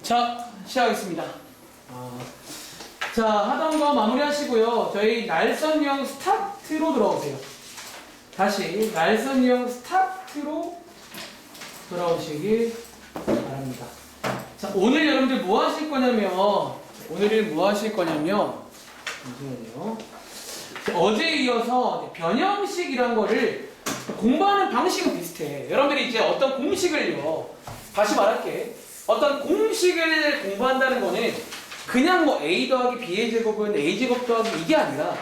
자, 시작하겠습니다. 자, 하던 거 마무리하시고요. 저희 날선형 스타트로 들어오세요. 다시 날선형 스타트로 돌아오시길 바랍니다. 자, 오늘 여러분들 뭐 하실 거냐면, 오늘은 뭐 하실 거냐면, 잠시만요. 어제에 이어서 변형식이란 거를 공부하는 방식은 비슷해. 여러분들이 이제 어떤 공식을요, 다시 말할게. 어떤 공식을 공부한다는 거는 그냥 뭐 A 더하기 B의 제곱은 A 제곱 더하기 이게 아니라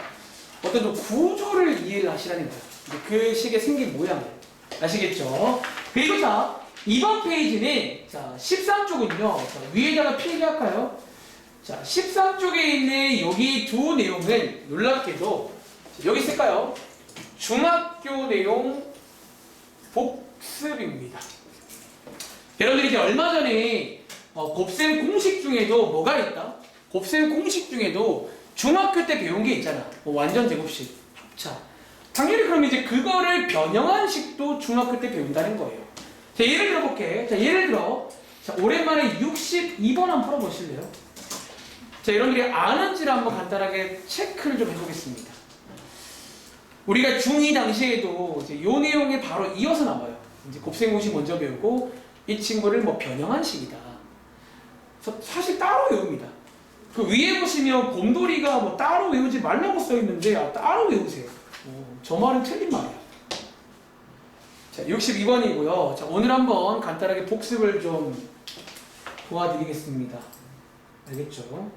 어떤 좀 구조를 이해를 하시라는 거예요. 그 식의 생긴 모양을. 아시겠죠? 그리고 자, 이번 페이지는 자, 13쪽은요. 자, 위에다가 필기할까요? 자, 13쪽에 있는 여기 두 내용은 놀랍게도 여기 쓸까요? 중학교 내용 복습입니다. 여러분들이 이제 얼마 전에 곱셈 공식 중에도 뭐가 있다? 곱셈 공식 중에도 중학교 때 배운 게 있잖아. 완전 제곱식, 합차. 당연히 그럼 이제 그거를 변형한 식도 중학교 때 배운다는 거예요. 자, 예를 들어 볼게. 자, 예를 들어 자, 오랜만에 62번 한번 풀어보실래요? 자, 여러분들이 아는지를 한번 간단하게 체크를 좀 해보겠습니다. 우리가 중2 당시에도 이제 요 내용이 바로 이어서 나와요. 이제 곱셈 공식 먼저 배우고 이 친구를 뭐 변형한 식이다. 그래서 사실 따로 외웁니다. 그 위에 보시면 곰돌이가 뭐 따로 외우지 말라고 써 있는데 따로 외우세요. 저 말은 틀린 말이야. 자, 62번이고요. 자, 오늘 한번 간단하게 복습을 좀 도와드리겠습니다. 알겠죠?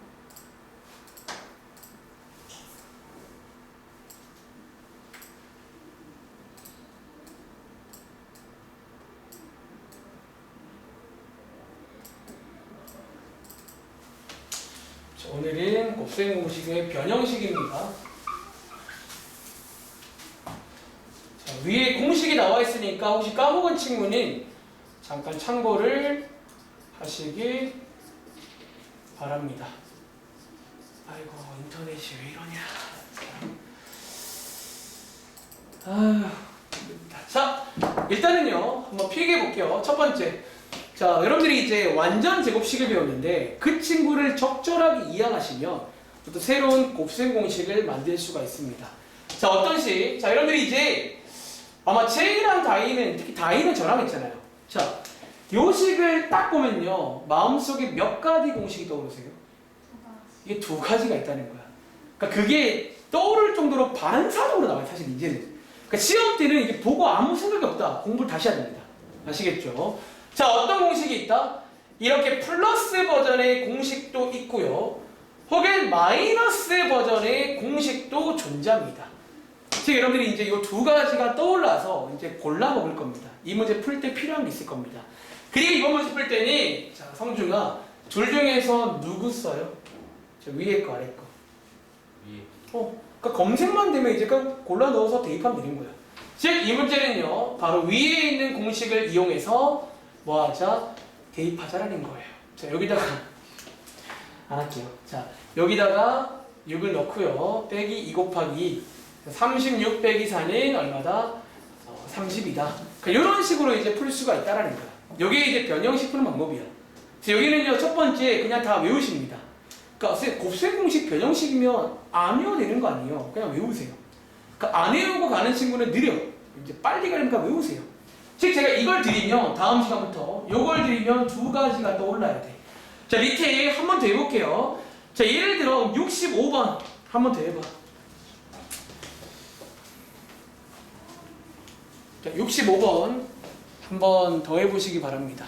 오늘은 곱셈 공식의 변형식입니다. 자, 위에 공식이 나와 있으니까 혹시 까먹은 친구는 잠깐 참고를 하시길 바랍니다. 아이고, 인터넷이 왜 이러냐. 아휴. 자, 일단은요, 한번 필기해 볼게요. 첫 번째. 자, 여러분들이 이제 완전 제곱식을 배웠는데 그 친구를 적절하게 이해하시면 또 새로운 곱셈 공식을 만들 수가 있습니다. 자, 어떤 식? 자, 여러분들이 이제 아마 제이랑 다이는, 특히 다이는 저랑 했잖아요. 자, 요 식을 딱 보면요, 마음속에 몇 가지 공식이 떠오르세요? 이게 두 가지가 있다는 거야. 그러니까 그게 떠오를 정도로 반사적으로 나와요, 사실 이제는. 그러니까 시험 때는 이게 보고 아무 생각이 없다. 공부를 다시 해야 됩니다. 아시겠죠? 자, 어떤 공식이 있다? 이렇게 플러스 버전의 공식도 있고요. 혹은 마이너스 버전의 공식도 존재합니다. 즉, 여러분들이 이제 이 두 가지가 떠올라서 이제 골라 먹을 겁니다. 이 문제 풀 때 필요한 게 있을 겁니다. 그리고 이번 문제 풀 때는, 자, 성중아, 둘 중에서 누구 써요? 저 위에 거, 아래 거. 위에. 그러니까 검색만 되면 이제 골라 넣어서 대입하면 되는 거야. 즉, 이 문제는요, 바로 위에 있는 공식을 이용해서 뭐 하자? 대입하자라는 거예요. 자, 여기다가 안 할게요. 자, 여기다가 6을 넣고요. 빼기 2 곱하기 36 빼기 4는 얼마다? 30이다. 그러니까 이런 식으로 이제 풀 수가 있다라는 거야. 여기에 이제 변형식 푸는 방법이야. 자, 여기는요, 첫 번째 그냥 다 외우십니다. 그러니까 곱셈 공식 변형식이면 안 외워도 되는 거 아니에요. 그냥 외우세요. 그러니까 안 외우고 가는 친구는 느려. 이제 빨리 가니까 외우세요. 즉, 제가 이걸 드리면 다음 시간부터 이걸 드리면 두 가지가 떠올라야 돼. 자, 밑에 한 번 더 해볼게요. 자, 예를 들어 65번 한 번 더 해봐. 자, 65번 한 번 더 해보시기 바랍니다.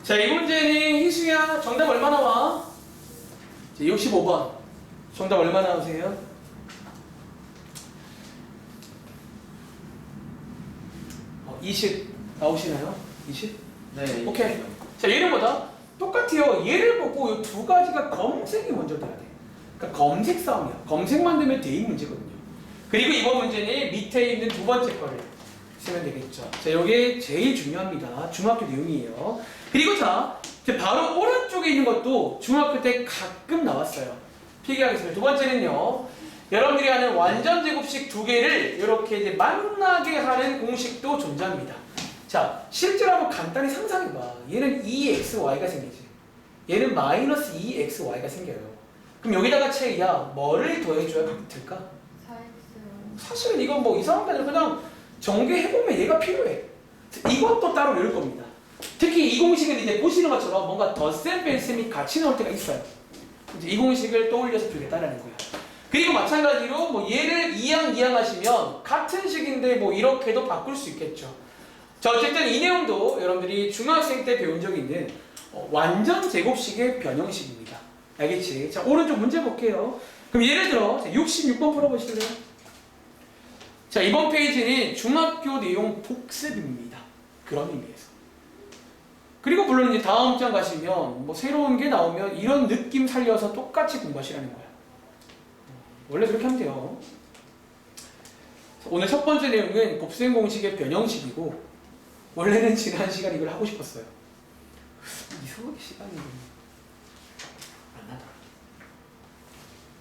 자, 이 문제는 희수야, 정답 얼마 나와? 자, 65번. 정답 얼마 나오세요? 20 나오시나요? 20? 네. 오케이. 자, 얘는 뭐다? 똑같아요. 얘를 보고 이 두 가지가 검색이 먼저 돼야 돼. 그러니까 검색 싸움이야. 검색만 되면 대입 문제거든요. 그리고 이번 문제는 밑에 있는 두 번째 거를 쓰면 되겠죠. 자, 이게 제일 중요합니다. 중학교 내용이에요. 그리고 자, 이제 바로 오른쪽에 있는 것도 중학교 때 가끔 나왔어요. 필기하겠습니다. 두 번째는요. 여러분들이 하는 완전 제곱식 두 개를 이렇게 이제 만나게 하는 공식도 존재합니다. 자, 실제로 한번 간단히 상상해봐. 얘는 2xy가 생기지. 얘는 마이너스 2xy가 생겨요. 그럼 여기다가 채야 뭐를 더해줘야 같을까? 4x. 사실은 이건 뭐 이상한 게 아니라 그냥 전개해보면 얘가 필요해. 이것도 따로 외울 겁니다. 특히 이 공식은 이제 보시는 것처럼 뭔가 덧셈, 뺄셈이 같이 나올 때가 있어요. 이제 이 공식을 떠올려서 풀겠다라는 거야. 그리고 마찬가지로 뭐 얘를 이항하시면 같은 식인데 뭐 이렇게도 바꿀 수 있겠죠. 자, 어쨌든 이 내용도 여러분들이 중학생 때 배운 적이 있는 완전 제곱식의 변형식입니다. 알겠지? 자, 오른쪽 문제 볼게요. 그럼 예를 들어 66번 풀어보실래요? 자, 이번 페이지는 중학교 내용 복습입니다. 그런 의미에서. 그리고 물론 이제 다음 장 가시면 뭐 새로운 게 나오면 이런 느낌 살려서 똑같이 공부하시라는 거야. 원래 그렇게 하면 돼요. 오늘 첫 번째 내용은 곱셈 공식의 변형식이고 원래는 지난 시간 이걸 하고 싶었어요. 이상하게 시간이 안 나더라.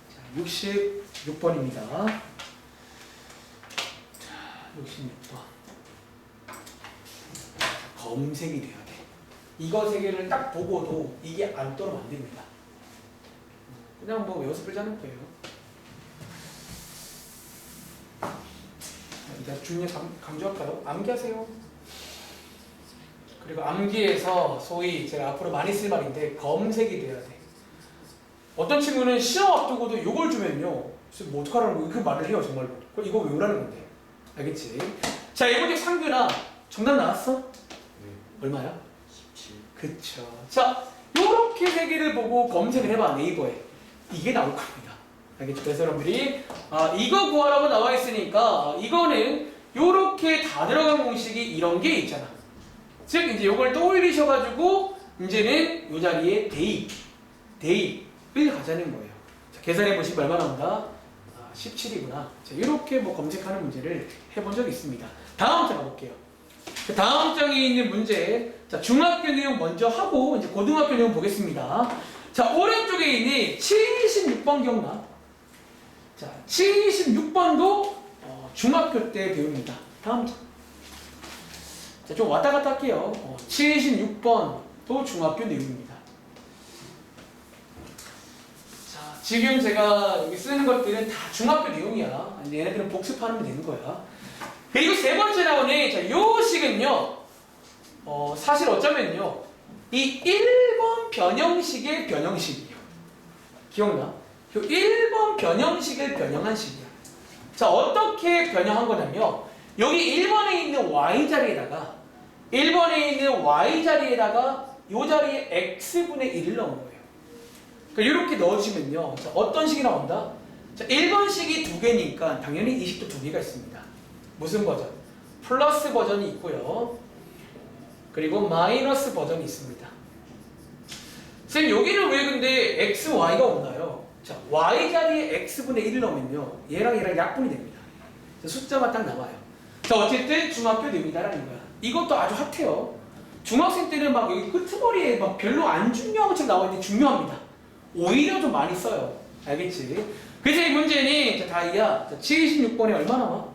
자, 66번입니다. 자, 66번. 검색이 돼야 돼. 이거 세 개를 딱 보고도 이게 안 떠면 안 됩니다. 그냥 뭐 외워서 풀자는 거예요. 일단 중요한 강조할까요? 암기하세요. 그리고 암기에서 소위 제가 앞으로 많이 쓸 말인데 검색이 돼야 돼. 어떤 친구는 시험 앞두고도 이걸 주면요. 뭐 어떡하라는 거야? 그 말을 해요 정말로. 그럼 이거 외우라는 건데. 알겠지? 자, 이번에 상규나 정답 나왔어? 네. 얼마야? 17. 그쵸. 자, 요렇게 세 개를 보고 검색을 해봐 네이버에. 이게 나올 겁니다. 알겠죠? 그래서 여러분들이 이거 구하라고 나와 있으니까 이거는 요렇게 다 들어간 공식이 이런 게 있잖아. 즉 이제 요걸 떠올리셔가지고 이제는 요 자리에 대입을 가자는 거예요. 자, 계산해 보시면 얼마 나온다? 17이구나. 자, 이렇게 뭐 검색하는 문제를 해본 적이 있습니다. 다음 장 가볼게요. 다음 장에 있는 문제. 자, 중학교 내용 먼저 하고 이제 고등학교 내용 보겠습니다. 자, 오른쪽에 있는 76번 기억나? 자, 76번도 중학교 때 배웁니다. 다음 장. 자, 좀 왔다 갔다 할게요. 76번도 중학교 내용입니다. 자, 지금 제가 여기 쓰는 것들은 다 중학교 내용이야. 얘네들은 복습하면 되는 거야. 그리고 세 번째 나오는 자, 요 식은요. 사실 어쩌면요. 이 1번 변형식의 변형식이에요. 기억나? 요 1번 변형식을 변형한 식이야. 자, 어떻게 변형한 거냐면 여기 1번에 있는 y자리에다가 1번에 있는 y자리에다가 요 자리에 x분의 1을 넣은 거예요. 그러니까 이렇게 넣어주면요. 자, 어떤 식이 나온다? 자, 1번식이 두 개니까 당연히 이 식도 두 개가 있습니다. 무슨 버전? 플러스 버전이 있고요. 그리고 마이너스 버전이 있습니다. 쌤, 여기는 왜 근데 x, y가 없나요? 자, y자리에 x분의 1을 넣으면요. 얘랑 약분이 됩니다. 숫자만 딱 나와요. 자, 어쨌든 중학교 내용이다라는 거야. 이것도 아주 핫해요. 중학생 때는 막 여기 끄트머리에 막 별로 안 중요한 것처럼 나와 있는데 중요합니다. 오히려 좀 많이 써요. 알겠지? 그래서 이 문제는 다이야. 76번에 얼마 나와?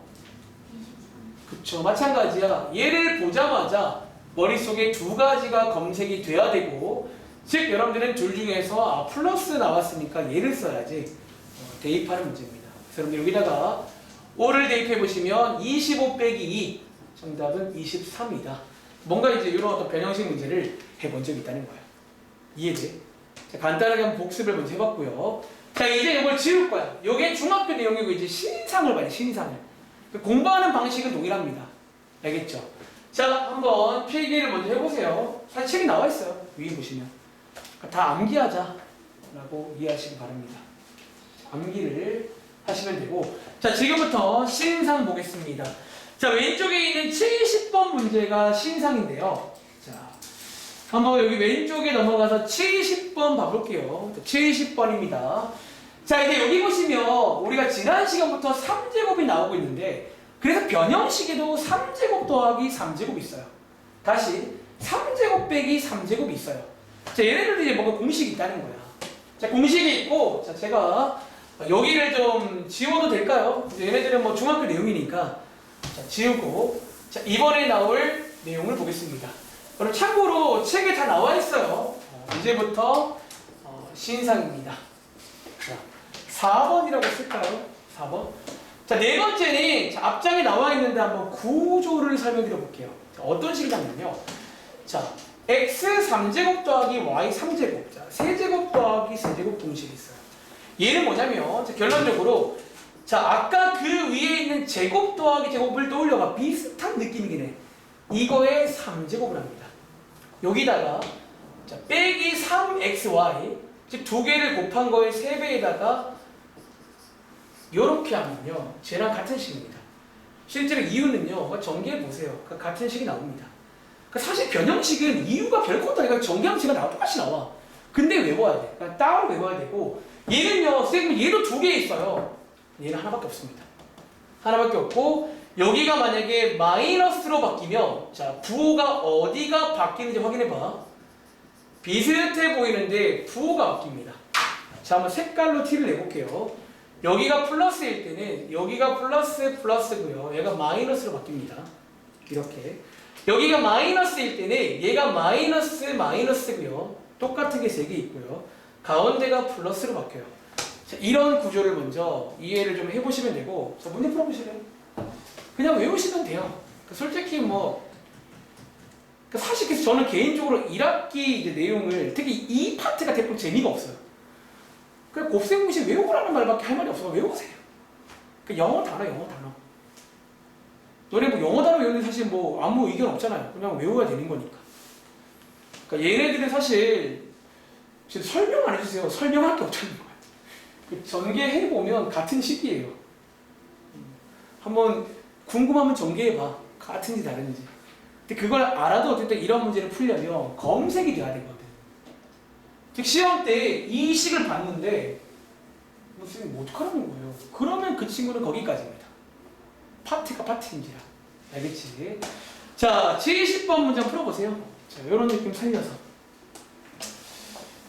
그쵸, 마찬가지야. 얘를 보자마자 머릿속에 두 가지가 검색이 돼야 되고, 즉 여러분들은 둘 중에서 플러스 나왔으니까 얘를 써야지 대입하는 문제입니다. 그래서 여러분들 여기다가 5를 대입해 보시면 25 빼기 2, 정답은 23이다. 뭔가 이제 이런 어떤 변형식 문제를 해본 적이 있다는 거야. 이해돼? 자, 간단하게 한번 복습을 먼저 해봤고요. 자, 이제 이걸 지울 거야. 이게 중학교 내용이고 이제 신상을 봐요. 신상을. 공부하는 방식은 동일합니다. 알겠죠? 자, 한번 필기를 먼저 해보세요. 사실 책이 나와 있어요. 위에 보시면. 다 암기하자라고 이해하시기 바랍니다. 암기를 하시면 되고, 자, 지금부터 신상 보겠습니다. 자, 왼쪽에 있는 70번 문제가 신상인데요. 자, 한번 여기 왼쪽에 넘어가서 70번 봐볼게요. 70번입니다. 자, 이제 여기 보시면 우리가 지난 시간부터 3제곱이 나오고 있는데, 그래서 변형식에도 3제곱 더하기 3제곱이 있어요. 다시 3제곱 빼기 3제곱이 있어요. 자, 얘네들도 이제 뭔가 공식이 있다는 거야. 자, 공식이 있고, 자, 제가 여기를 좀 지워도 될까요? 얘네들은 뭐 중학교 내용이니까. 자, 지우고, 자, 이번에 나올 내용을 보겠습니다. 그럼 참고로 책에 다 나와 있어요. 이제부터 신상입니다. 자, 4번이라고 쓸까요? 4번. 자, 네 번째는 자, 앞장에 나와 있는데 한번 구조를 설명드려 볼게요. 자, 어떤 식이냐면요. 자, x 3제곱 더하기 y 3제곱. 자, 세제곱 더하기 세제곱 공식이 있어요. 얘는 뭐냐면 자, 결론적으로 자, 아까 그 위에 있는 제곱 더하기 제곱을 떠올려봐. 비슷한 느낌이긴 해. 이거에 3제곱을 합니다. 여기다가 자, 빼기 3xy 즉 두 개를 곱한 거에 3배에다가 요렇게 하면요 쟤랑 같은 식입니다. 실제로 이유는요 전개해 보세요. 같은 식이 나옵니다. 사실 변형식은 이유가 별거 없다니까. 전개하면 제가 나와 똑같이 나와. 근데 외워야 돼. 그러니까 따로 외워야 되고, 얘는요 선생님 얘도 두 개 있어요. 얘는 하나밖에 없습니다. 하나밖에 없고, 여기가 만약에 마이너스로 바뀌면 자 부호가 어디가 바뀌는지 확인해봐. 비슷해 보이는데 부호가 바뀝니다. 자, 한번 색깔로 티를 내볼게요. 여기가 플러스일 때는 여기가 플러스고요. 얘가 마이너스로 바뀝니다. 이렇게. 여기가 마이너스일 때는 얘가 마이너스고요. 똑같은 게 3개 있고요. 가운데가 플러스로 바뀌어요. 자, 이런 구조를 먼저 이해를 좀 해보시면 되고, 자, 문제 풀어보시래요. 그냥 외우시면 돼요. 솔직히 뭐 사실 그래서 저는 개인적으로 1학기 이제 내용을 특히 이 파트가 대부분 재미가 없어요. 그냥 곱셈공식 외우라는 말밖에 할 말이 없어. 외우세요. 그 영어 단어. 너네 뭐 영어 단어 외우는 사실 뭐 아무 의견 없잖아요. 그냥 외워야 되는 거니까. 그러니까 얘네들은 사실 지금 설명 안 해주세요. 설명할 게 없다는 거예요. 전개해보면 같은 식이에요. 한번 궁금하면 전개해봐. 같은지 다른지. 근데 그걸 알아도 어쨌든 이런 문제를 풀려면 검색이 돼야 되거든. 즉 시험 때 이 식을 봤는데 선생님 뭐 어떡하라는 거예요. 그러면 그 친구는 거기까지입니다. 파트가 파트인지라. 알겠지? 자, 70번 문제 풀어보세요. 자, 이런 느낌 살려서.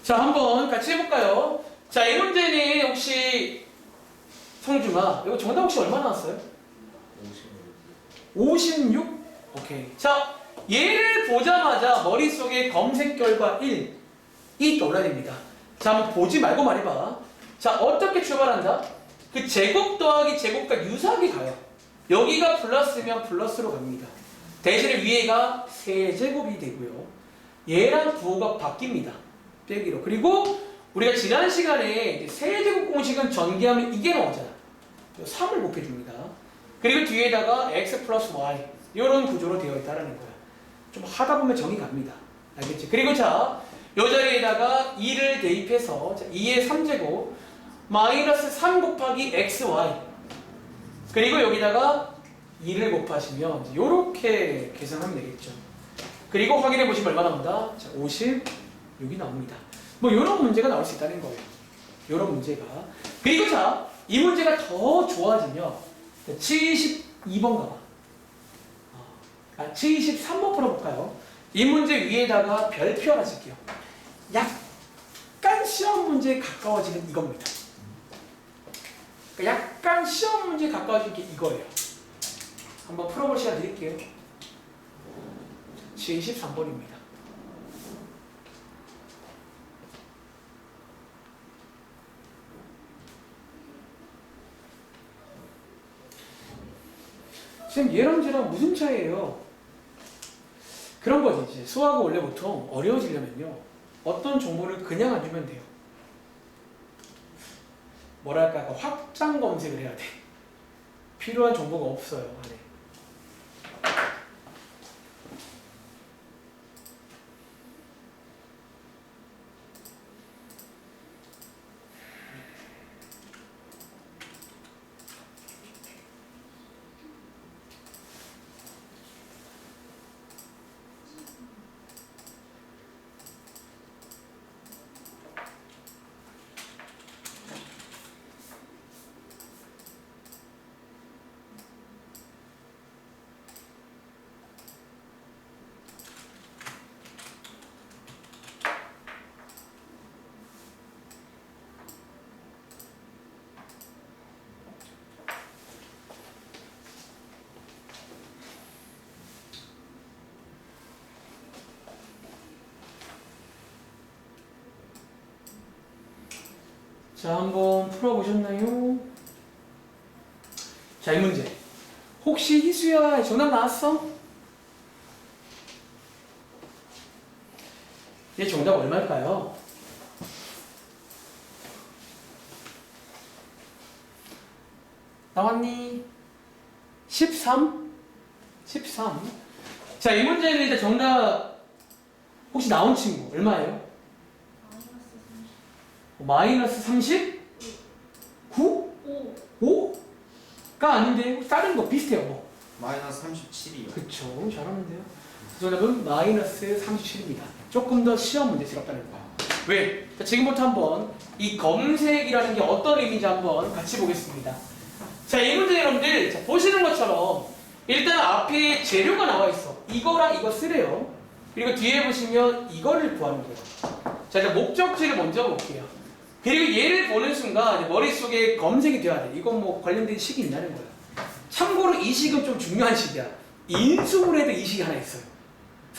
자, 한번 같이 해볼까요? 자, 이 문제는 혹시 성준아, 이거 정답 혹시 얼마 나왔어요? 56? 오케이. 자, 얘를 보자마자 머릿속에 검색 결과 1이 떠올라야 됩니다. 자, 한번 보지 말고 말해봐. 자, 어떻게 출발한다? 그 제곱 더하기 제곱과 유사하게 가요. 여기가 플러스면 플러스로 갑니다. 대신에 위에가 세제곱이 되고요. 얘랑 부호가 바뀝니다. 빼기로. 그리고 우리가 지난 시간에 세제곱 공식은 전개하면 이게 나오잖아. 3을 곱해줍니다. 그리고 뒤에다가 x 플러스 y 이런 구조로 되어 있다는 거야. 좀 하다 보면 정이 갑니다. 알겠지? 그리고 자, 이 자리에다가 2를 대입해서 2의 3제곱 마이너스 3 곱하기 xy 그리고 여기다가 2를 곱하시면 이렇게 계산하면 되겠죠. 그리고 확인해 보시면 얼마 나온다? 자, 56이 나옵니다. 뭐 이런 문제가 나올 수 있다는 거예요. 이런 문제가. 그리고 자, 이 문제가 더 좋아지면 72번 가봐. 73번 풀어볼까요? 이 문제 위에다가 별표 하나 쓸게요. 약간 시험 문제에 가까워지는 이겁니다. 그러니까 약간 시험 문제에 가까워지는 게 이거예요. 한번 풀어볼 시간 드릴게요. 73번입니다. 지금 얘랑 쟤랑 무슨 차이예요? 그런 거지. 이제 수학은 원래 보통 어려워지려면요 어떤 정보를 그냥 안 주면 돼요. 뭐랄까 확장 검색을 해야 돼. 필요한 정보가 없어요 안에. 자, 한번 풀어보셨나요? 자, 이 문제. 혹시 희수야 정답 나왔어? 얘 정답 얼마일까요? 나왔니? 13? 13. 자, 이 문제는 이제 정답 혹시 나온 친구 얼마예요? 마이너스 30? 9? 5? 가 아닌데 다른 거 비슷해요. 뭐. 마이너스 37이요. 그쵸, 잘하는데요. 정답은 마이너스 37입니다. 조금 더 시험 문제스럽다는 거예요. 왜? 자, 지금부터 한번 이 검색이라는 게 어떤 의미인지 한번 같이 보겠습니다. 자, 이 문제 여러분들 자, 보시는 것처럼 일단 앞에 재료가 나와 있어. 이거랑 이거 쓰래요. 그리고 뒤에 보시면 이거를 구하는 거예요. 자, 일단 목적지를 먼저 볼게요. 그리고 얘를 보는 순간 머릿속에 검색이 돼야 돼. 이건 뭐 관련된 식이 있냐는 거야. 참고로 이 식은 좀 중요한 식이야. 인수분해도 이 식이 하나 있어요.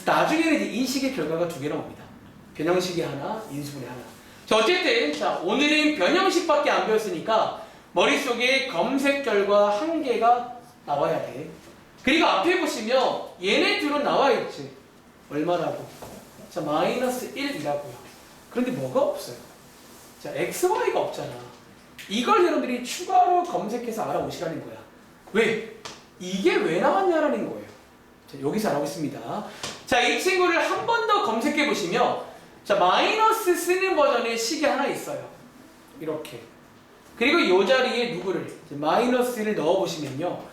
나중에는 이제 이 식의 결과가 두 개 나옵니다. 변형식이 하나, 인수분해 하나. 자, 어쨌든 자, 오늘은 변형식밖에 안 배웠으니까 머릿속에 검색 결과 한 개가 나와야 돼. 그리고 앞에 보시면 얘네 둘은 나와 있지. 얼마라고? 자, 마이너스 1이라고요. 그런데 뭐가 없어요? 자, XY가 없잖아. 이걸 여러분들이 추가로 검색해서 알아오시라는 거야. 왜? 이게 왜 나왔냐라는 거예요. 자, 여기서 알아보겠습니다. 자, 이 친구를 한 번 더 검색해 보시면 자, 마이너스 쓰는 버전의 식이 하나 있어요. 이렇게. 그리고 이 자리에 누구를? 마이너스 1을 넣어보시면요.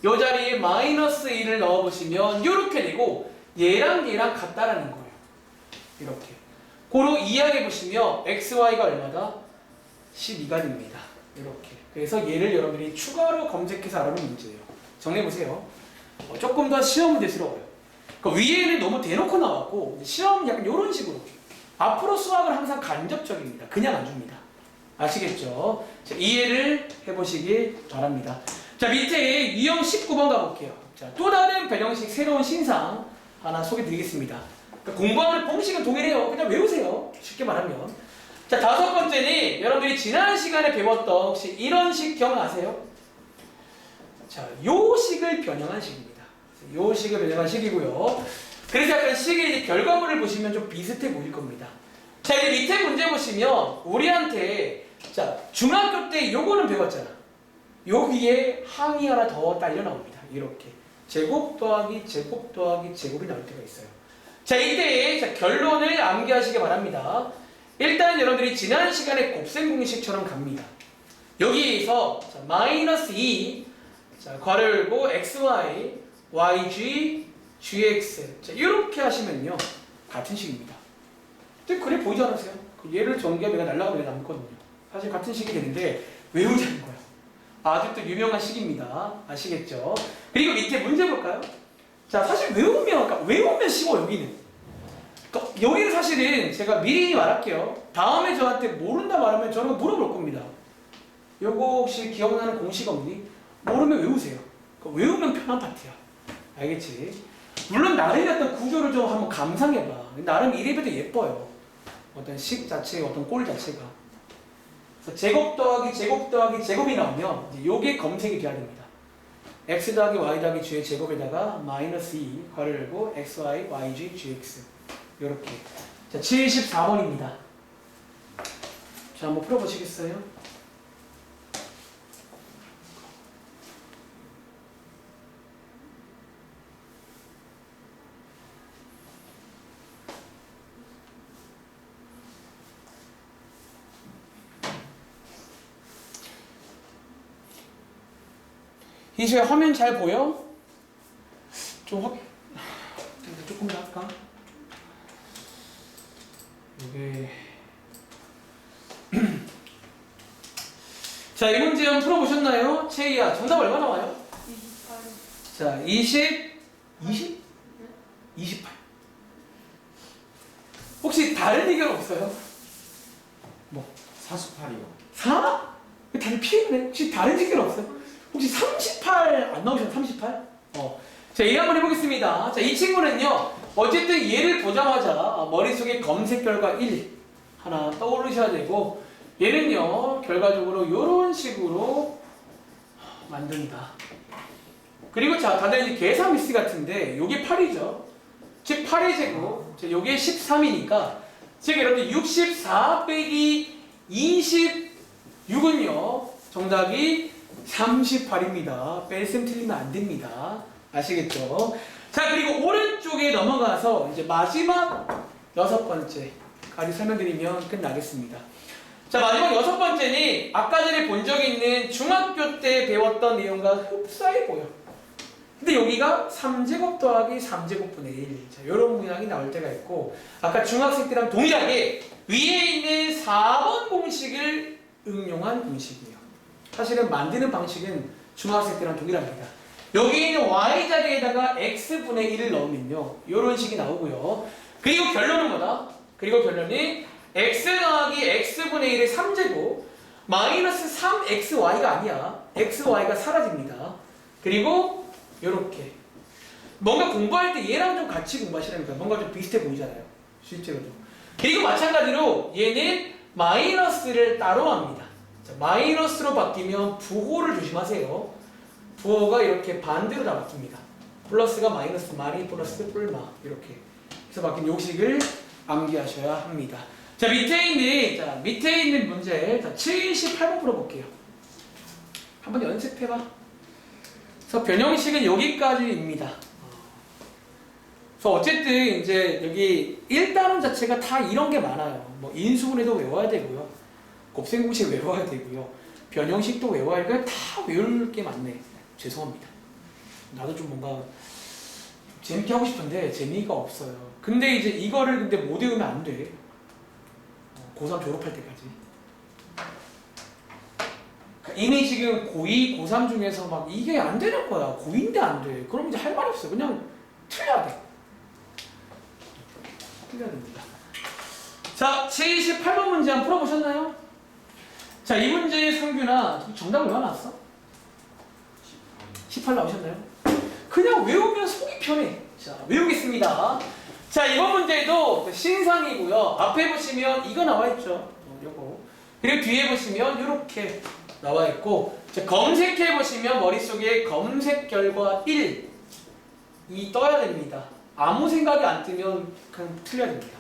이 자리에 마이너스 1을 넣어보시면 이렇게 되고 얘랑 얘랑 같다라는 거예요. 이렇게. 고로 이해해 보시면 XY가 얼마다? 12가 됩니다. 이렇게. 그래서 얘를 여러분들이 추가로 검색해서 알아보는 문제예요. 정리해보세요. 조금 더 시험 문제스러워요. 그러니까 위에는 너무 대놓고 나왔고 시험 약간 이런 식으로. 앞으로 수학은 항상 간접적입니다. 그냥 안 줍니다. 아시겠죠? 자, 이해를 해보시길 바랍니다. 자, 밑에 유형 19번 가볼게요. 자, 또 다른 변형식 새로운 신상 하나 소개드리겠습니다. 그러니까 공부하는 공식은 동일해요. 그냥 외우세요. 쉽게 말하면. 자, 다섯 번째는 여러분들이 지난 시간에 배웠던 혹시 이런 식 기억나세요? 자, 요 식을 변형한 식입니다. 요 식을 변형한 식이고요. 그래서 약간 식의 이제 결과물을 보시면 좀 비슷해 보일 겁니다. 자, 이제 밑에 문제 보시면 우리한테 자, 중학교 때 요거는 배웠잖아. 요 위에 항이 하나 더 딸려 나옵니다. 이렇게 제곱 더하기 제곱 더하기 제곱이 나올 때가 있어요. 자, 이때 자, 결론을 암기하시기 바랍니다. 일단 여러분들이 지난 시간에 곱셈 공식처럼 갑니다. 여기에서 자, 마이너스 2 자, 괄호 열고 xy yg gx 자, 이렇게 하시면요 같은 식입니다. 근데 그래 보이지 않으세요? 얘를 전개하면 얘가 날라가면 남거든요. 사실 같은 식이 되는데 외우자는 거야. 아직도 유명한 식입니다. 아시겠죠? 그리고 밑에 문제 볼까요? 자, 사실 외우면 쉬워 여기는. 그러니까 여기는 사실은 제가 미리 말할게요. 다음에 저한테 모른다 말하면 저는 물어볼 겁니다. 요거 혹시 기억나는 공식 없니? 모르면 외우세요. 그러니까 외우면 편한 파트야. 알겠지? 물론 나름의 어떤 구조를 좀 한번 감상해봐. 나름 이래봬도 예뻐요. 어떤 식 자체의 어떤 꼴 자체가. 그래서 제곱 더하기 제곱 더하기 제곱이 나오면 이제 요게 검색이 돼야 됩니다. x 더하기 y 더하기 g의 제곱에다가 마이너스 2 괄호 열고 xy yg gx 요렇게. 자, 74번입니다. 자, 한번 풀어보시겠어요? 희수야, 화면 잘 보여? 조금 더 할까? 이게 자, 이 문제 한번 풀어보셨나요? 채희야, 정답 얼마 나와요? 28. 자, 20? 28. 혹시 다른 의견 없어요? 뭐? 48이요. 4? 왜 다들 피해가네? 혹시 다른 의견 없어요? 혹시 38 안 나오셨나요? 38? 자, 얘 한번 해보겠습니다. 자, 이 친구는요, 어쨌든 얘를 보자마자 머릿속에 검색 결과 1 하나 떠오르셔야 되고, 얘는요 결과적으로 이런 식으로 만든다. 그리고 자 다들 이제 계산 미스 같은데 요게 8이죠. 즉 8의 제곱, 요게 13이니까 즉 여러분들 64 빼기 26은요 정답이 38입니다. 뺄셈 틀리면 안 됩니다. 아시겠죠? 자 그리고 오른쪽에 넘어가서 이제 마지막 6번째까지 설명드리면 끝나겠습니다. 자 마지막 6번째는 아까 전에 본 적이 있는 중학교 때 배웠던 내용과 흡사해 보여. 근데 여기가 3제곱 더하기 3제곱분의 1. 자, 이런 모양이 나올 때가 있고, 아까 중학생 때랑 동일하게 위에 있는 4번 공식을 응용한 공식이에요. 사실은 만드는 방식은 중학생 때랑 동일합니다. 여기 있는 y 자리에다가 x분의 1을 넣으면요, 이런 식이 나오고요. 그리고 결론은 뭐다? 그리고 결론이 x 더하기 x분의 1의 3제곱 마이너스 3xy가 아니야. xy가 사라집니다. 그리고 요렇게 뭔가 공부할 때 얘랑 좀 같이 공부하시라니까 뭔가 좀 비슷해 보이잖아요 실제로도. 그리고 마찬가지로 얘는 마이너스를 따로 합니다. 자, 마이너스로 바뀌면 부호를 조심하세요. 부호가 이렇게 반대로 다 바뀝니다. 플러스가 마이너스 마리 플러스 뿔마 이렇게 해서 바뀐 요식을 암기하셔야 합니다. 자 밑에 있는 문제 자 78번 풀어볼게요. 한번 연습해봐. 그래서 변형식은 여기까지입니다. 그래서 어쨌든 이제 여기 1단원 자체가 다 이런 게 많아요. 뭐 인수분해도 외워야 되고요. 곱셈공식 외워야 되고요. 변형식도 외워야 되고요. 다 외울 게 많네. 죄송합니다. 나도 좀 뭔가 재밌게 하고 싶은데 재미가 없어요. 근데 이제 이거를 근데 못 외우면 안 돼. 고3 졸업할 때까지. 이미 지금 고2, 고3 중에서 막 이게 안 되는 거야. 고2인데 안 돼. 그럼 이제 할 말이 없어. 그냥 틀려야 돼. 틀려야 됩니다. 자, 78번 문제 한번 풀어보셨나요? 자, 이 문제의 성균아, 정답을 왜 나왔어? 18 나오셨나요? 그냥 외우면 속이 편해. 자, 외우겠습니다. 자, 이번 문제도 신상이고요. 앞에 보시면 이거 나와 있죠. 요거. 그리고 뒤에 보시면 이렇게 나와 있고, 자, 검색해 보시면 머릿속에 검색 결과 1 이 떠야 됩니다. 아무 생각이 안 뜨면 그냥 틀려야 됩니다.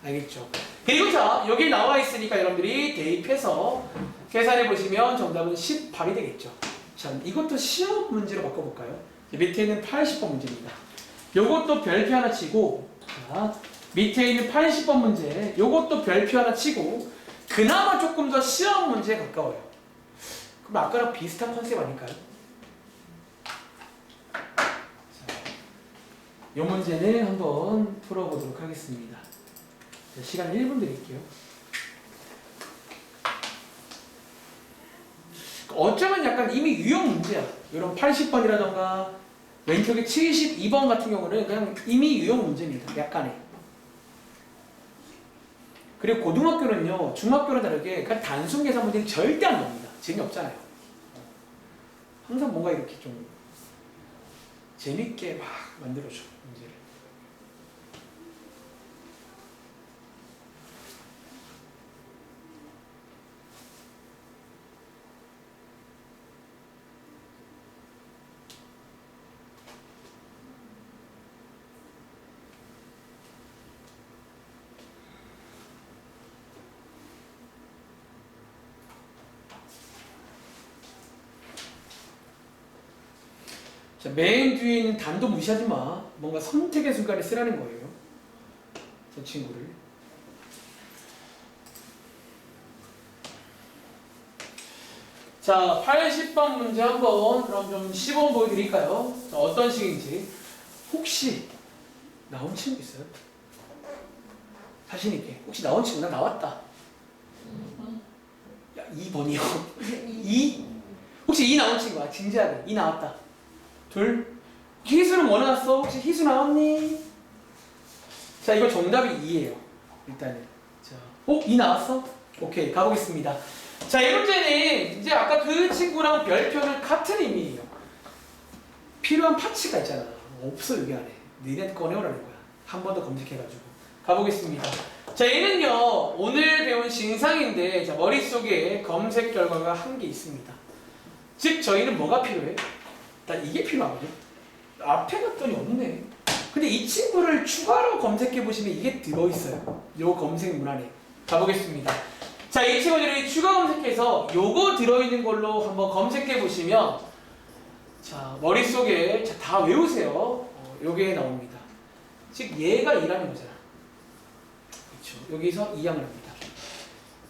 알겠죠? 그리고 자, 여기 나와 있으니까 여러분들이 대입해서 계산해 보시면 정답은 18이 되겠죠. 자, 이것도 시험 문제로 바꿔볼까요? 밑에 있는 80번 문제입니다. 요것도 별표 하나 치고, 자, 밑에 있는 80번 문제, 요것도 별표 하나 치고, 그나마 조금 더 시험 문제에 가까워요. 그럼 아까랑 비슷한 컨셉 아닐까요? 자, 요 문제는 한번 풀어보도록 하겠습니다. 자, 시간 1분 드릴게요. 어쩌면 약간 이미 유형 문제야. 이런 80번이라던가 왼쪽에 72번 같은 경우는 그냥 이미 유형 문제입니다. 약간의. 그리고 고등학교는요, 중학교랑 다르게 그냥 단순 계산 문제는 절대 안 나옵니다. 재미없잖아요. 항상 뭔가 이렇게 좀 재밌게 막 만들어줘, 문제를. 자, 맨 뒤에 있는 단도 무시하지 마. 뭔가 선택의 순간에 쓰라는 거예요. 저 친구를. 자, 80번 문제 한번 그럼 좀 시범 보여드릴까요? 자, 어떤 식인지. 혹시 나온 친구 있어요? 자신 있게. 혹시 나온 친구? 나 나왔다. 야, 2번이요. 2? 혹시 2 나온 친구야? 진지하게. 2 나왔다. 둘. 희수는 뭐 나왔어? 혹시 희수 나왔니? 자, 이거 정답이 2예요. 일단은. 자, 2 나왔어? 오케이, 가보겠습니다. 자, 이 문제는 이제 아까 그 친구랑 별표는 같은 의미예요. 필요한 파츠가 있잖아. 없어, 여기 안에. 니네 꺼내오라는 거야. 한 번 더 검색해가지고. 가보겠습니다. 자, 얘는요, 오늘 배운 신상인데, 자, 머릿속에 검색 결과가 한 개 있습니다. 즉, 저희는 뭐가 필요해? 나 이게 필요하거든. 앞에 갔더니 없네. 근데 이 친구를 추가로 검색해 보시면 이게 들어있어요. 요 검색문 안에. 가보겠습니다. 자, 이 친구들이 추가 검색해서 요거 들어있는 걸로 한번 검색해 보시면, 자, 머릿속에, 자, 다 외우세요. 요게 나옵니다. 즉, 얘가 2라는 거잖아. 그렇죠. 여기서 2항을 합니다.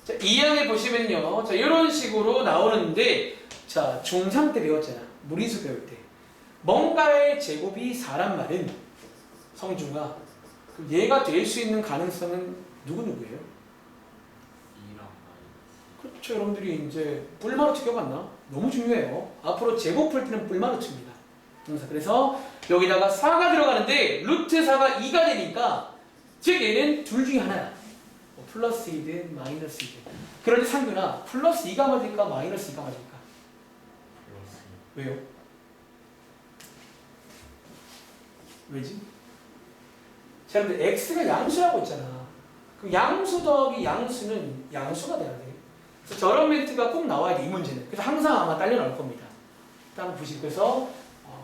자, 2항에 보시면요. 자, 이런 식으로 나오는데, 자, 중3 때 배웠잖아. 무리수 배울 때. 뭔가의 제곱이 4란 말은, 성중아, 그럼 얘가 될 수 있는 가능성은 누구예요? 2랑 그렇죠. 여러분들이 이제 뿔마루치 기억났나? 너무 중요해요. 앞으로 제곱 풀 때는 뿔마루치입니다. 그래서 여기다가 4가 들어가는데 루트 4가 2가 되니까 즉 얘는 둘 중에 하나야. 뭐 플러스 2든 마이너스 2든. 그런데 상규나 플러스 2가 맞을까 마이너스 2가 맞을까? 왜요? 왜지? 자, 여러분들 x가 양수라고 있잖아. 그럼 양수 더하기 양수는 양수가 돼야 돼. 그래서 저런 멘트가 꼭 나와야 돼, 이 문제는. 그래서 항상 아마 딸려 나올 겁니다. 일단 보시고 그래서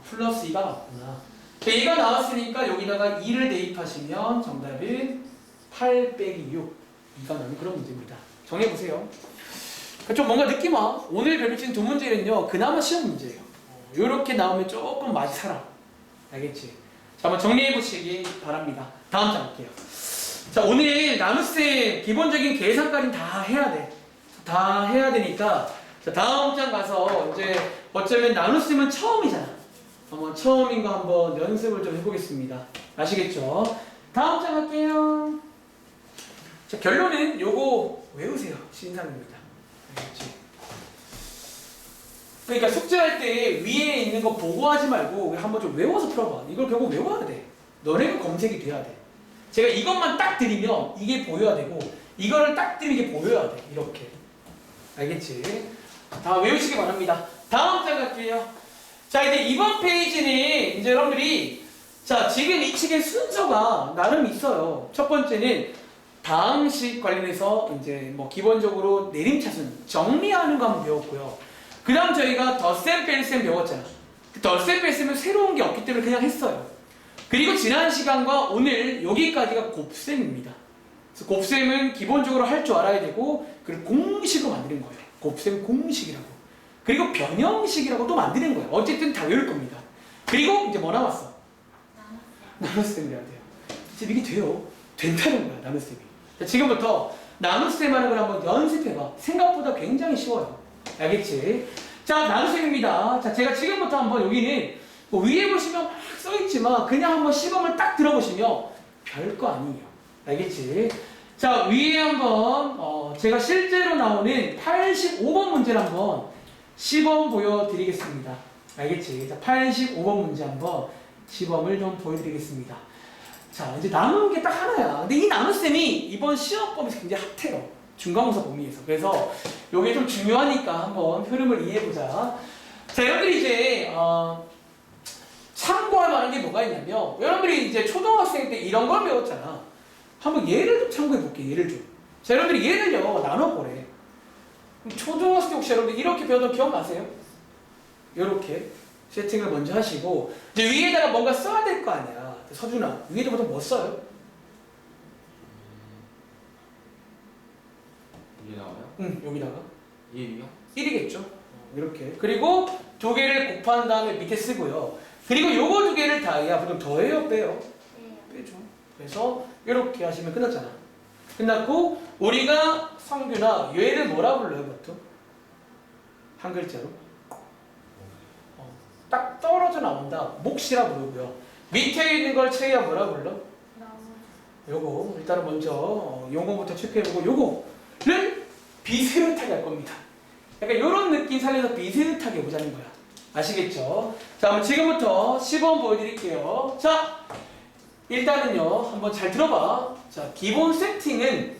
플러스 2가 맞구나. 2가 나왔으니까 여기다가 2를 대입하시면 정답은 8 빼기 6. 2가 나는 그런 문제입니다. 정해보세요. 좀 뭔가 느낌 와. 오늘 배우친 두 문제는요, 그나마 시험 문제예요. 이렇게 나오면 조금 맛이 살아. 알겠지? 자, 한번 정리해보시기 바랍니다. 다음 장 볼게요. 자, 오늘 나눗셈 기본적인 계산까지는 다 해야 돼. 다 해야 되니까, 자, 다음 장 가서 이제 어쩌면 나눗셈은 처음이잖아. 한번 처음인 거 한번 연습을 좀 해보겠습니다. 아시겠죠? 다음 장 갈게요. 자, 결론은 요거 외우세요. 신상입니다. 알겠지? 그러니까 숙제할 때 위에 있는 거 보고하지 말고 한번 좀 외워서 풀어봐. 이걸 결국 외워야 돼. 너네가 검색이 돼야 돼. 제가 이것만 딱 드리면 이게 보여야 되고 이거를 딱 드리면 이게 보여야 돼. 이렇게. 알겠지? 다 외우시기 바랍니다. 다음 장 갈게요. 자, 이제 이번 페이지는 이제 여러분들이 자, 지금 이 책의 순서가 나름 있어요. 첫 번째는 다항식 관련해서 이제 뭐 기본적으로 내림차순 정리하는 거 한번 배웠고요. 그 다음 저희가 덧셈 뺄셈 배웠잖아. 덧셈 뺄셈은 새로운 게 없기 때문에 그냥 했어요. 그리고 지난 시간과 오늘 여기까지가 곱셈입니다. 그래서 곱셈은 기본적으로 할 줄 알아야 되고 그리고 공식으로 만드는 거예요. 곱셈 공식이라고. 그리고 변형식이라고 또 만드는 거예요. 어쨌든 다 외울 겁니다. 그리고 이제 뭐 남았어? 나눗셈을 해야 돼요. 지금 이게 돼요. 된다는 거야, 나눗셈이. 자, 지금부터 나눗셈 하는 걸 한번 연습해봐. 생각보다 굉장히 쉬워요. 알겠지? 자, 나눗셈입니다. 자, 제가 지금부터 한번 여기는 뭐 위에 보시면 막 써있지만 그냥 한번 시범을 딱 들어보시면 별거 아니에요. 알겠지? 자, 위에 한번 제가 실제로 나오는 85번 문제를 한번 시범 보여드리겠습니다. 알겠지? 자, 85번 문제 한번 시범을 좀 보여드리겠습니다. 자, 이제 남은 게 딱 하나야. 근데 이 나눗셈이 이번 시험범에서 굉장히 핫해요. 중간고사 범위에서. 그래서 이게 좀 중요하니까 한번 흐름을 이해해보자. 자, 여러분들이 이제 참고할 만한 게 뭐가 있냐면 여러분들이 이제 초등학생 때 이런 걸 배웠잖아. 한번 예를 좀 참고해볼게요. 예를 좀. 자, 여러분들이 예를요 나눠보래. 초등학생 때 혹시 여러분들 이렇게 배웠던 기억나세요? 이렇게 세팅을 먼저 하시고 이제 위에다가 뭔가 써야 될 거 아니야. 서준아, 위에다 보통 뭐 써요? 이게 나와요? 응, 여기다가 1이요? 1이겠죠. 이렇게. 그리고 두 개를 곱한 다음에 밑에 쓰고요. 그리고 요거 두 개를 다해야 보통 더해요, 빼요? 빼죠. 그래서 이렇게 하시면 끝났잖아. 끝났고 우리가 성규나 얘를 뭐라 불러요, 보통? 한 글자로? 딱 떨어져 나온다. 몫이라 부르고요. 밑에 있는 걸 채야 뭐라 불러? 요거 일단은 먼저 용어부터 체크해보고 요거를 비슷하게 할 겁니다. 약간 요런 느낌 살려서 비슷하게 보자는 거야. 아시겠죠? 자, 그럼 지금부터 시범 보여드릴게요. 자, 일단은요 한번 잘 들어봐. 자, 기본 세팅은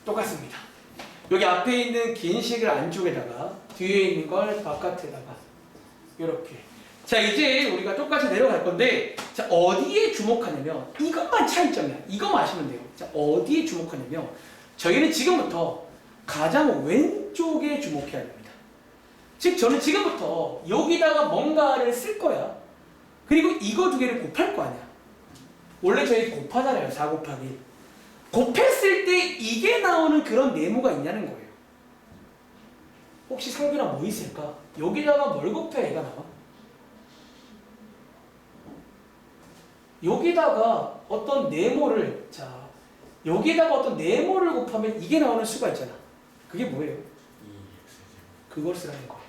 똑같습니다. 여기 앞에 있는 긴 식을 안쪽에다가 뒤에 있는 걸 바깥에다가 이렇게 자, 이제 우리가 똑같이 내려갈 건데, 자, 어디에 주목하냐면, 이것만 차이점이야. 이거만 아시면 돼요. 자, 어디에 주목하냐면, 저희는 지금부터 가장 왼쪽에 주목해야 됩니다. 즉, 저는 지금부터 여기다가 뭔가를 쓸 거야. 그리고 이거 두 개를 곱할 거 아니야. 원래 저희 곱하잖아요. 4 곱하기 1. 곱했을 때 이게 나오는 그런 네모가 있냐는 거예요. 혹시 상규나 뭐 있을까? 여기다가 뭘 곱해야 얘가 나와? 여기다가 어떤 네모를, 자, 여기다가 어떤 네모를 곱하면 이게 나오는 수가 있잖아. 그게 뭐예요? 그걸 쓰라는 거예요.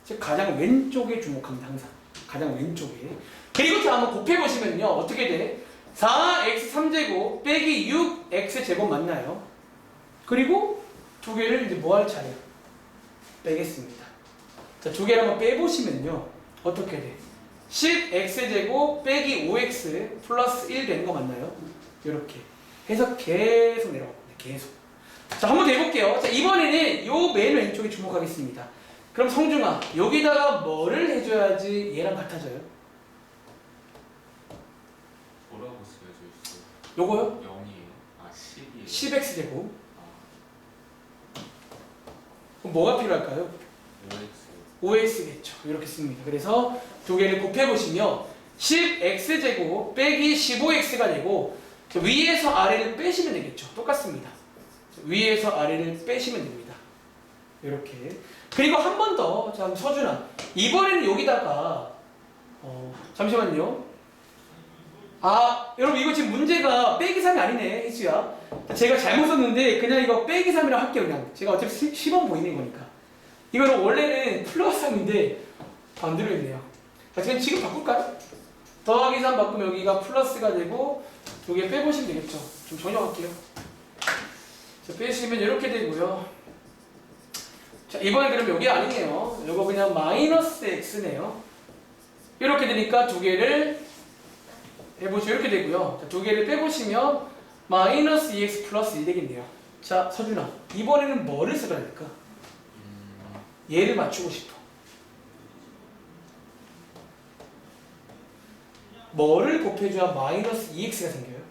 즉 가장 왼쪽에 주목합니다. 항상 가장 왼쪽에. 그리고 자, 한번 곱해보시면요 어떻게 돼? 4x 3제곱 빼기 6x 제곱 맞나요? 그리고 두 개를 이제 뭐 할 차례야? 빼겠습니다. 자, 두 개를 한번 빼보시면요 어떻게 돼? 10x제곱 빼기 5x 플러스 1 되는 거 맞나요? 이렇게 해서 계속 내려갈 겁니다. 계속. 자, 한번 더 해볼게요. 자, 이번에는 요 맨 왼쪽에 주목하겠습니다. 그럼 성중아, 여기다가 뭐를 해줘야지 얘랑 같아져요? 뭐라고 쓰여져 있어요? 요거요? 0이에요? 아 10이에요? 10x제곱. 그럼 뭐가 필요할까요? 5x 5x겠죠. 이렇게 씁니다. 그래서 두 개를 곱해보시면 10x제곱 빼기 15x가 되고 위에서 아래를 빼시면 되겠죠. 똑같습니다. 위에서 아래를 빼시면 됩니다. 이렇게. 그리고 한 번 더. 자, 서준아. 이번에는 여기다가 잠시만요. 아, 여러분 이거 지금 문제가 빼기 3이 아니네, 혜수야. 제가 잘못 썼는데 그냥 이거 빼기 3이라고 할게요. 그냥 제가 어차피 10원 보이는 거니까. 이거는 원래는 플러스 3인데 반대로 했네요. 자, 지금 바꿀까요? 더하기 3 바꾸면 여기가 플러스가 되고 두 개 빼보시면 되겠죠. 좀 정리할게요. 자, 빼시면 이렇게 되고요. 자, 이번에 그럼 여기 아니에요. 이거 그냥 마이너스 x네요. 이렇게 되니까 두 개를 해보시면 이렇게 되고요. 자, 두 개를 빼보시면 마이너스 2x 플러스 1 되겠네요. 자, 서준아, 이번에는 뭐를 써야 될까? 얘를 맞추고 싶어. 뭐를 곱해줘야 마이너스 2x가 생겨요?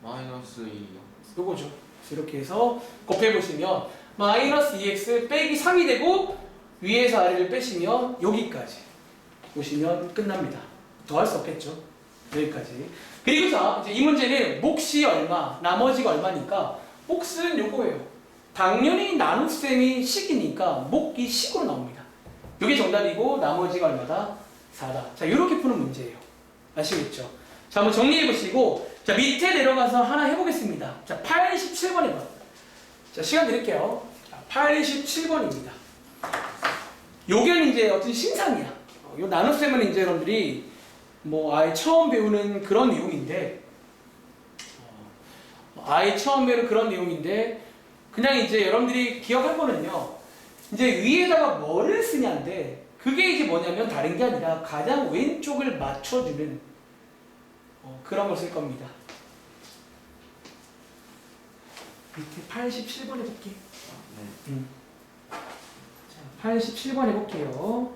마이너스 2요? 요거죠. 그래서 이렇게 해서 곱해보시면 마이너스 2x 빼기 3이 되고 위에서 아래를 빼시면 여기까지 보시면 끝납니다. 더 할 수 없겠죠. 여기까지. 그리고 자, 이제 이 문제는 몫이 얼마, 나머지가 얼마니까 몫은 요거예요. 당연히 나눗셈이 식이니까 몫이 식으로 나옵니다. 이게 정답이고 나머지가 얼마다? 4다. 자, 이렇게 푸는 문제예요. 아시겠죠? 자, 한번 정리해 보시고 자, 밑에 내려가서 하나 해보겠습니다. 자, 87번 해봐. 자, 시간 드릴게요. 자, 87번입니다. 요게는 이제 어떤 신상이야. 요 나눗셈은 이제 여러분들이 뭐 아예 처음 배우는 그런 내용인데 아예 처음 배우는 그런 내용인데 그냥 이제 여러분들이 기억할 거는요. 이제 위에다가 뭐를 쓰냐인데 그게 이제 뭐냐면 다른 게 아니라 가장 왼쪽을 맞춰주는 그런 걸 쓸 겁니다. 밑에 87번 해볼게. 네. 자, 87번 해볼게요.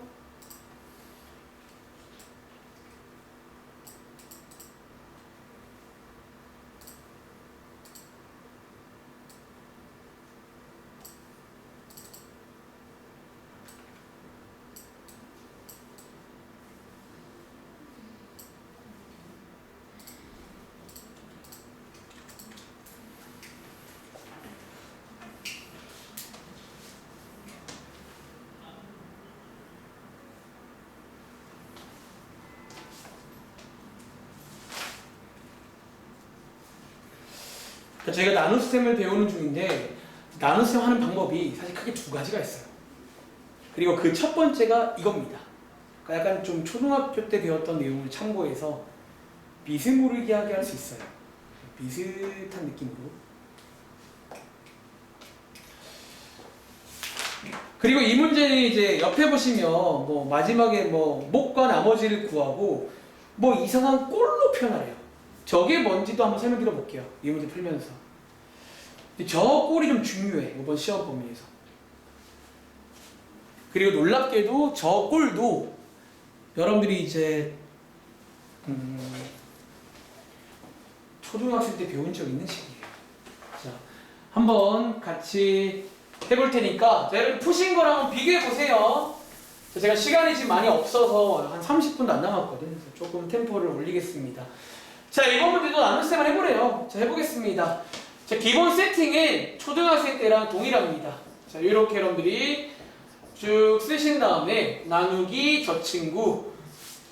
저희가 나눗셈을 배우는 중인데 나눗셈 하는 방법이 사실 크게 두 가지가 있어요. 그리고 그 첫 번째가 이겁니다. 그러니까 약간 좀 초등학교 때 배웠던 내용을 참고해서 비스무리하게 할 수 있어요. 비슷한 느낌으로. 그리고 이 문제는 이제 옆에 보시면 뭐 마지막에 뭐 목과 나머지를 구하고 뭐 이상한 꼴로 표현하래요. 저게 뭔지도 한번 설명 드려볼게요. 이 문제 풀면서. 저 꼴이 좀 중요해. 이번 시험 범위에서. 그리고 놀랍게도 저 꼴도 여러분들이 이제 초등학생 때 배운 적 있는 식이에요. 자, 한번 같이 해볼 테니까 자, 여러분 푸신 거랑 한번 비교해 보세요. 제가 시간이 지금 많이 없어서 한 30분도 안 남았거든요. 그래서 조금 템포를 올리겠습니다. 자, 이번 문제도 나눗셈을 해보래요. 자, 해보겠습니다. 자, 기본 세팅은 초등학생 때랑 동일합니다. 자, 이렇게 여러분들이 쭉 쓰신 다음에 나누기 저 친구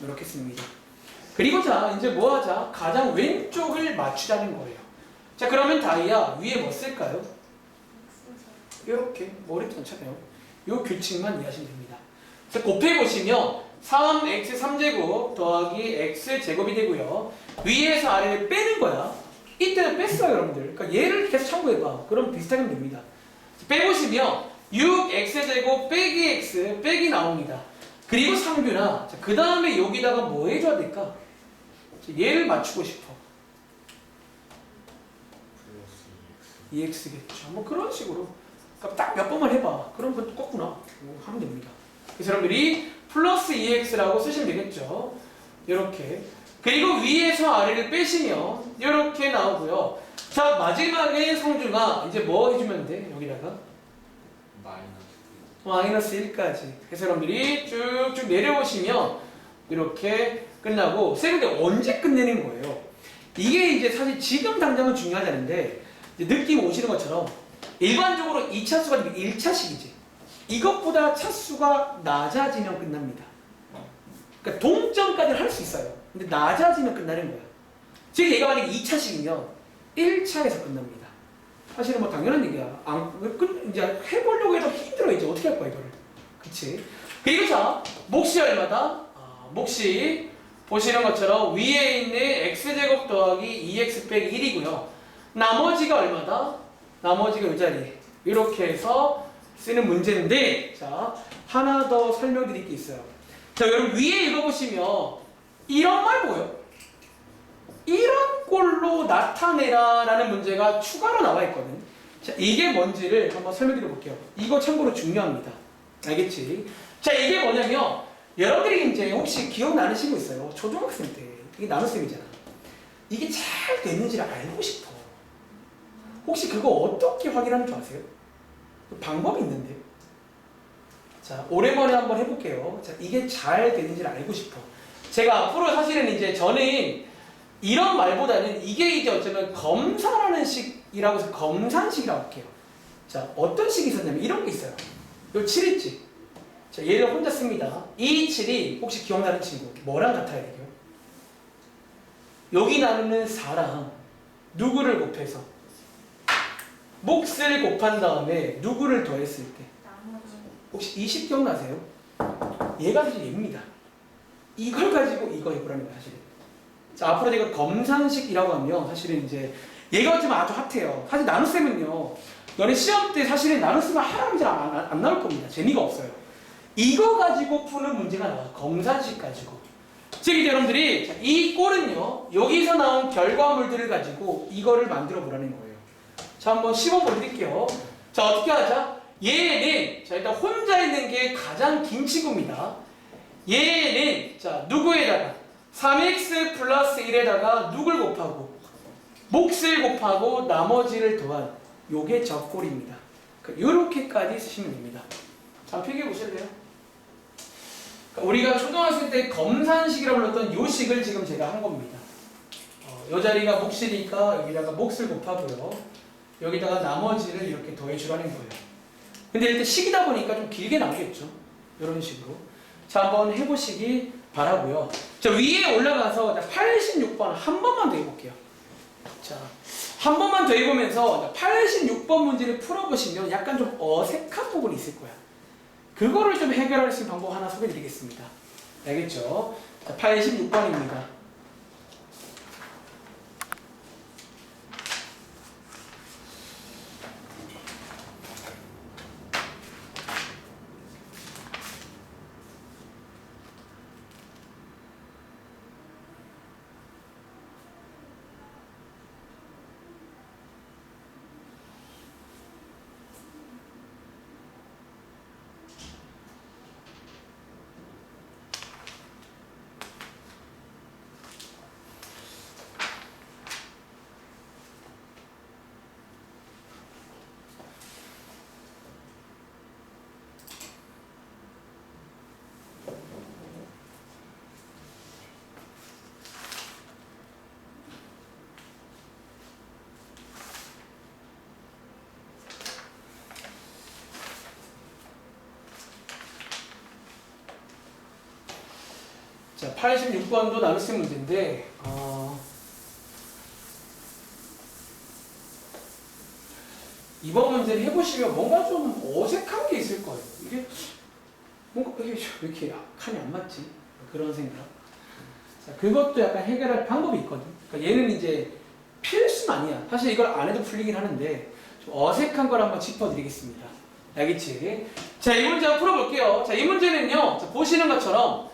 이렇게 씁니다. 그리고 자, 이제 뭐 하자? 가장 왼쪽을 맞추자는 거예요. 자, 그러면 다이아 위에 뭐 쓸까요? 이렇게 머리도 괜찮아요. 이 규칙만 이해하시면 됩니다. 자, 곱해보시면 3x 3제곱 더하기 x 제곱이 되고요. 위에서 아래를 빼는 거야. 이때는 뺐어요, 여러분들. 그러니까 얘를 계속 참고해봐. 그럼 비슷하게 됩니다. 빼보시면 6x 제곱 빼기 x 빼기 나옵니다. 그리고 상규나 그 다음에 여기다가 뭐 해줘야 될까? 얘를 맞추고 싶어. 플러스 2x. 2x겠죠. 뭐 그런 식으로. 그러니까 딱 몇 번만 해봐. 그럼 그것도 꺾구나. 뭐 하면 됩니다. 그래서 여러분들이 플러스 2x라고 쓰시면 되겠죠. 이렇게. 그리고 위에서 아래를 빼시면 이렇게 나오고요. 자, 마지막에 성준아 이제 뭐 해주면 돼? 여기다가 마이너스 1까지. 그래서 여러분들이 쭉쭉 내려오시면 이렇게 끝나고 쌤인데 언제 끝내는 거예요? 이게 이제 사실 지금 당장은 중요하지 않은데 느낌 오시는 것처럼 일반적으로 2차수가 1차식이지. 이것보다 차수가 낮아지면 끝납니다. 그러니까 동점까지는 할 수 있어요. 근데 낮아지면 끝나는 거야. 즉 얘가 만약에 2차식이면 1차에서 끝납니다. 사실은 뭐 당연한 얘기야. 이제 해보려고 해도 힘들어. 이제 어떻게 할 거야 이거를. 그치? 그리고 자, 몫이 얼마다? 몫이 보시는 것처럼 위에 있는 x제곱 더하기 2x 빼기 1이고요. 나머지가 얼마다? 나머지가 이 자리. 이렇게 해서 쓰는 문제인데, 자, 하나 더 설명드릴 게 있어요. 자, 여러분 위에 읽어보시면 이런 말 뭐예요? 이런 꼴로 나타내라 라는 문제가 추가로 나와 있거든. 자, 이게 뭔지를 한번 설명드려 볼게요. 이거 참고로 중요합니다. 알겠지? 자, 이게 뭐냐면 여러분들이 이제 혹시 기억나는 거 있어요. 초등학생 때 이게 나눗셈이잖아. 이게 잘 됐는지를 알고 싶어. 혹시 그거 어떻게 확인하는 줄 아세요? 방법이 있는데. 자, 오랜만에 한번 해볼게요. 자, 이게 잘 되는지를 알고 싶어. 제가 앞으로 사실은 이제 저는 이런 말보다는 이게 이제 어쩌면 검산하는 식이라고 해서 검산식이라고 할게요. 자, 어떤 식이 있었냐면 이런 게 있어요. 요 7 있지? 자, 얘를 혼자 씁니다. 이 7이 혹시 기억나는 친구 뭐랑 같아야 돼요? 여기 나누는 4랑 누구를 곱해서 몫을 곱한 다음에 누구를 더했을 때 혹시 20 기억나세요? 얘가 사실 얘입니다. 이걸 가지고 이거 해보라는 거야 사실은. 자, 앞으로 제가 검산식이라고 하면 사실은 이제 얘가 지금 아주 핫해요. 사실 나눗셈은요 너네 시험 때 사실은 나눗셈을 하라면 잘 안 나올 겁니다. 재미가 없어요. 이거 가지고 푸는 문제가 나와. 검산식 가지고. 즉 이제 여러분들이 자, 이 꼴은요 여기서 나온 결과물들을 가지고 이거를 만들어 보라는 거예요. 자, 한번 시범 보여드릴게요. 자, 어떻게 하자? 얘는 자 일단 혼자 있는 게 가장 긴 친구입니다. 얘는 자 누구에다가 3x 플러스 1에다가 누굴 곱하고 몫을 곱하고 나머지를 더한 요게 적골입니다. 요렇게까지 쓰시면 됩니다. 자, 필기해 보실래요? 우리가 초등학생 때 검산식이라고 불렀던 요 식을 지금 제가 한 겁니다. 요 자리가 몫이니까 여기다가 몫을 곱하고요. 여기다가 나머지를 이렇게 더해주라는 거예요. 근데 일단 식이다 보니까 좀 길게 나오겠죠. 이런 식으로. 자, 한번 해보시기 바라고요. 자, 위에 올라가서 86번 한 번만 더 해볼게요. 자, 한 번만 더 해보면서 86번 문제를 풀어보시면 약간 좀 어색한 부분이 있을 거야. 그거를 좀 해결할 수 있는 방법 하나 소개해드리겠습니다. 알겠죠? 자, 86번입니다. 자, 86번도 나눗셈 문제인데, 이번 문제를 해보시면 뭔가 좀 어색한 게 있을 거예요. 이게 뭔가 이게 왜 이렇게 칸이 안 맞지? 그런 생각. 자, 그것도 약간 해결할 방법이 있거든. 그러니까 얘는 이제 필수는 아니야. 사실 이걸 안 해도 풀리긴 하는데 좀 어색한 걸 한번 짚어드리겠습니다. 알겠지? 자, 이 문제 한번 풀어볼게요. 자, 이 문제는요. 자, 보시는 것처럼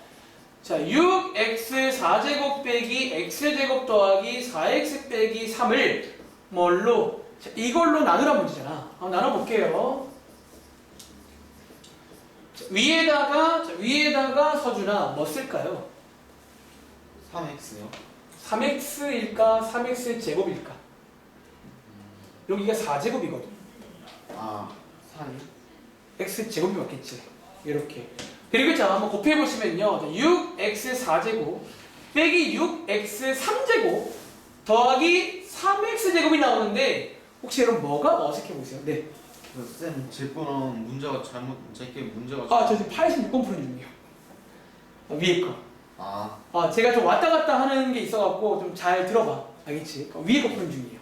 자, 6x 4제곱 빼기 x제곱 더하기 4x 빼기 3을 뭘로? 자, 이걸로 나누란 문제잖아. 한번 나눠볼게요. 자, 위에다가 서준아 뭐 쓸까요? 3x요? 3x일까? 3x 제곱일까? 여기가 4제곱이거든. 아 4이? x 제곱이 맞겠지. 이렇게. 그리고 자 한번 곱해보시면요. 6x 4제곱 빼기 6x 3제곱 더하기 3x 제곱이 나오는데 혹시 여러분 뭐가 어색해 보이세요? 네. 쌤, 제 거는 문제가 제게 문제가 저 지금 86번 푸는 중이에요. 위에 거. 아, 제가 좀 왔다 갔다 하는 게 있어갖고 좀 잘 들어봐. 알겠지? 위에 거 푸는 중이에요.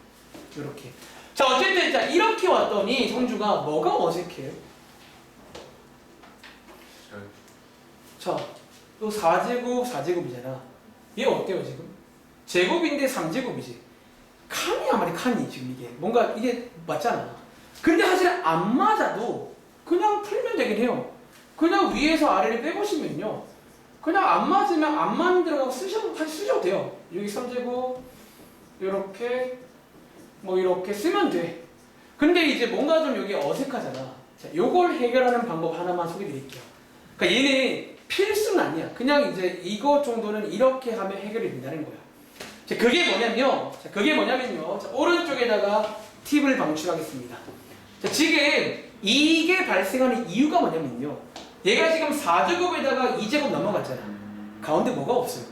이렇게. 자, 어쨌든 자 이렇게 왔더니 성주가 뭐가 어색해요? 자, 또 4제곱, 4제곱이잖아. 얘 어때요, 지금? 제곱인데 3제곱이지. 칸이야, 말이 칸이, 지금 이게. 뭔가 이게 맞잖아. 근데 사실 안 맞아도 그냥 풀면 되긴 해요. 그냥 위에서 아래를 빼보시면요. 그냥 안 맞으면 안 맞는 데로 다시 쓰셔도 돼요. 여기 3제곱, 요렇게, 뭐 이렇게 쓰면 돼. 근데 이제 뭔가 좀 여기 어색하잖아. 자, 요걸 해결하는 방법 하나만 소개해 드릴게요. 그러니까 얘는 필수는 아니야. 그냥 이제 이거 정도는 이렇게 하면 해결이 된다는 거야. 자, 그게 뭐냐면요. 자, 오른쪽에다가 팁을 방출하겠습니다. 자, 지금 이게 발생하는 이유가 뭐냐면요. 얘가 지금 4제곱에다가 2제곱 넘어갔잖아. 가운데 뭐가 없어요?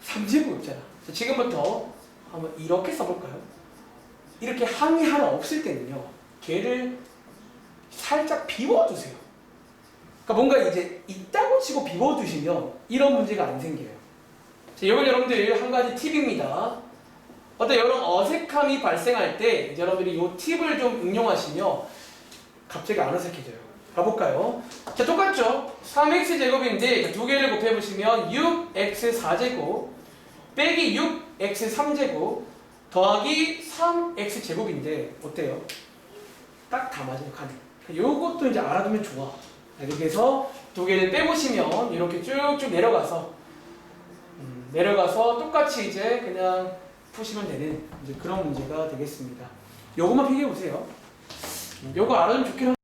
3제곱 없잖아. 자, 지금부터 한번 이렇게 써볼까요? 이렇게 항이 하나 없을 때는요. 걔를 살짝 비워주세요. 그러니까 뭔가 이제 있다고 치고 비워두시면 이런 문제가 안 생겨요. 자, 이건 여러분들 한 가지 팁입니다. 어떤 이런 어색함이 발생할 때 이제 여러분들이 이 팁을 좀 응용하시면 갑자기 안 어색해져요. 가볼까요? 자, 똑같죠? 3x 제곱인데 두 개를 곱해보시면 6x 4제곱 빼기 6x 3제곱 더하기 3x 제곱인데 어때요? 딱 다 맞아요, 칸이. 요것도 이제 알아두면 좋아. 이렇게 해서 두 개를 빼보시면 이렇게 쭉쭉 내려가서 똑같이 이제 그냥 푸시면 되는 이제 그런 문제가 되겠습니다. 요것만 비교해 보세요. 요거 알아두면 좋긴